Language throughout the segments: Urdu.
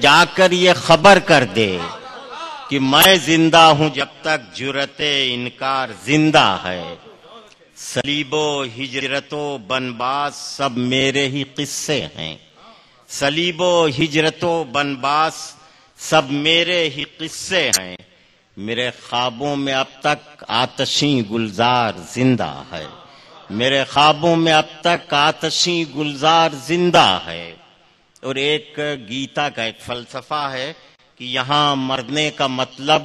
جا کر یہ خبر کر دے کہ میں زندہ ہوں جب تک جرت انکار زندہ ہے. صلیب و ہجرت و بنباس سب میرے ہی قصے ہیں. صلیب و ہجرت و بنباس سب میرے ہی قصے ہیں. میرے خوابوں میں اب تک آتشیں گلزار زندہ ہے. میرے خوابوں میں اب تک آتشیں گلزار زندہ ہے. اور ایک گیتا کا ایک فلسفہ ہے کہ یہاں مرنے کا مطلب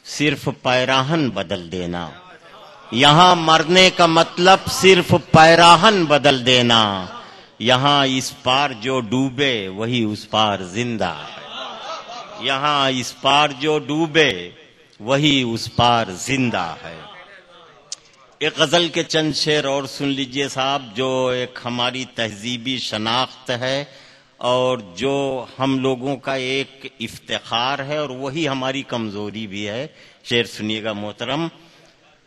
صرف پیراہن بدل دینا. یہاں مرنے کا مطلب صرف پیراہن بدل دینا. یہاں اس پار جو ڈوبے وہی اس پار زندہ ہے. یہاں اس پار جو ڈوبے وہی اس پار زندہ ہے. ایک غزل کے چند شعر اور سن لیجئے صاحب، جو ایک ہماری تہذیبی شناخت ہے اور جو ہم لوگوں کا ایک افتخار ہے اور وہی ہماری کمزوری بھی ہے. شعر سنیے گا محترم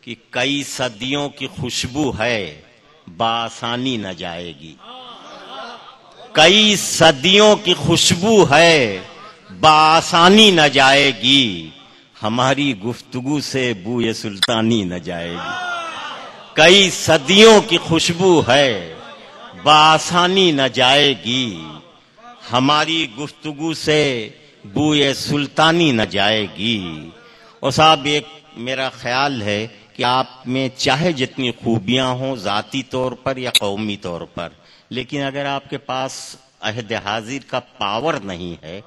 کہ کئی صدیوں کی خوشبو ہے بآسانی نہ جائے گی. کئی صدیوں کی خوشبو ہے بآسانی نہ جائے گی. ہماری گفتگو سے بوئے سلطانی نہ جائے گی. کئی صدیوں کی خوشبو ہے بآسانی نہ جائے گی. ہماری گفتگو سے بوئے سلطانی نہ جائے گی. اور صاحب ایک میرا خیال ہے کہ آپ میں چاہے جتنی خوبیاں ہوں ذاتی طور پر یا قومی طور پر، لیکن اگر آپ کے پاس عہد حاضر کا پاور نہیں ہے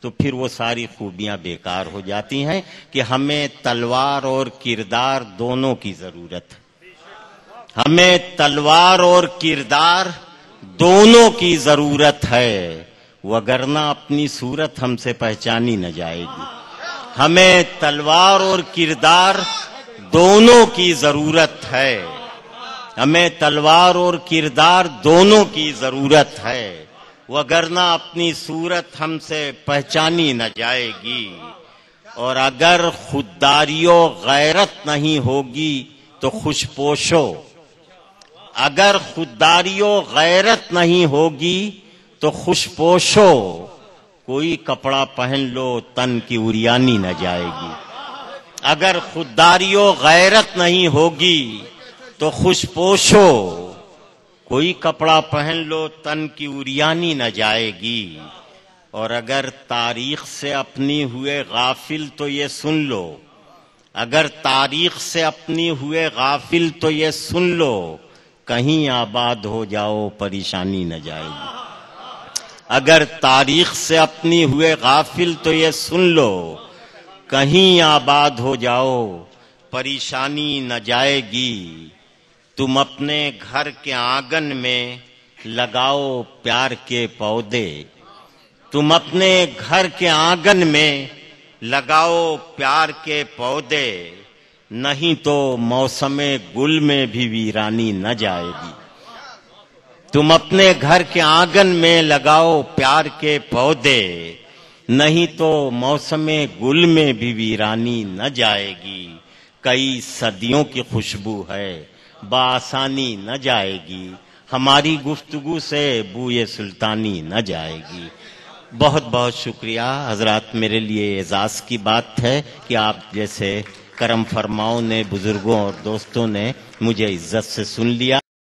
تو پھر وہ ساری خوبیاں بیکار ہو جاتی ہیں. کہ ہمیں تلوار اور کردار دونوں کی ضرورت ہے. ہمیں تلوار اور کردار دونوں کی ضرورت ہے، وگرنہ اپنی صورت ہم سے پہچانی نہ جائے گی. ہمیں تلوار اور کردار دونوں کی ضرورت ہے. ہمیں تلوار اور کردار دونوں کی ضرورت ہے، وگرنہ اپنی صورت ہم سے پہچانی نہ جائے گی. اور اگر خودداری و غیرت نہیں ہوگی تو خوش پوشو. اگر خودداری و غیرت نہیں ہوگی تو خوش پوشو. کوئی کپڑا پہن لو تن کی اریانی نہ جائے گی. اگر خودداری و غیرت نہیں ہوگی تو خوش پوشو. کوئی کپڑا پہن لو تن کی اریانی نہ جائے گی. اور اگر تاریخ سے اپنی ہوئے غافل تو یہ سن لو. اگر تاریخ سے اپنی ہوئے غافل تو یہ سن لو. کہیں آباد ہو جاؤ پریشانی نہ جائے گی. اگر تاریخ سے اپنی ہوئے غافل تو یہ سن لو. کہیں آباد ہو جاؤ پریشانی نہ جائے گی. تم اپنے گھر کے آنگن میں لگاؤ پیار کے پودے. تم اپنے گھر کے آنگن میں لگاؤ پیار کے پودے. نہیں تو موسم گل میں بھی ویرانی نہ جائے گی. تم اپنے گھر کے آنگن میں لگاؤ پیار کے پودے. نہیں تو موسم گل میں بھی ویرانی نہ جائے گی. کئی صدیوں کی خوشبو ہے بآسانی نہ جائے گی. ہماری گفتگو سے بوئے سلطانی نہ جائے گی. بہت بہت شکریہ حضرات. میرے لیے اعزاز کی بات ہے کہ آپ جیسے کرم فرماؤں نے، بزرگوں اور دوستوں نے مجھے عزت سے سن لیا.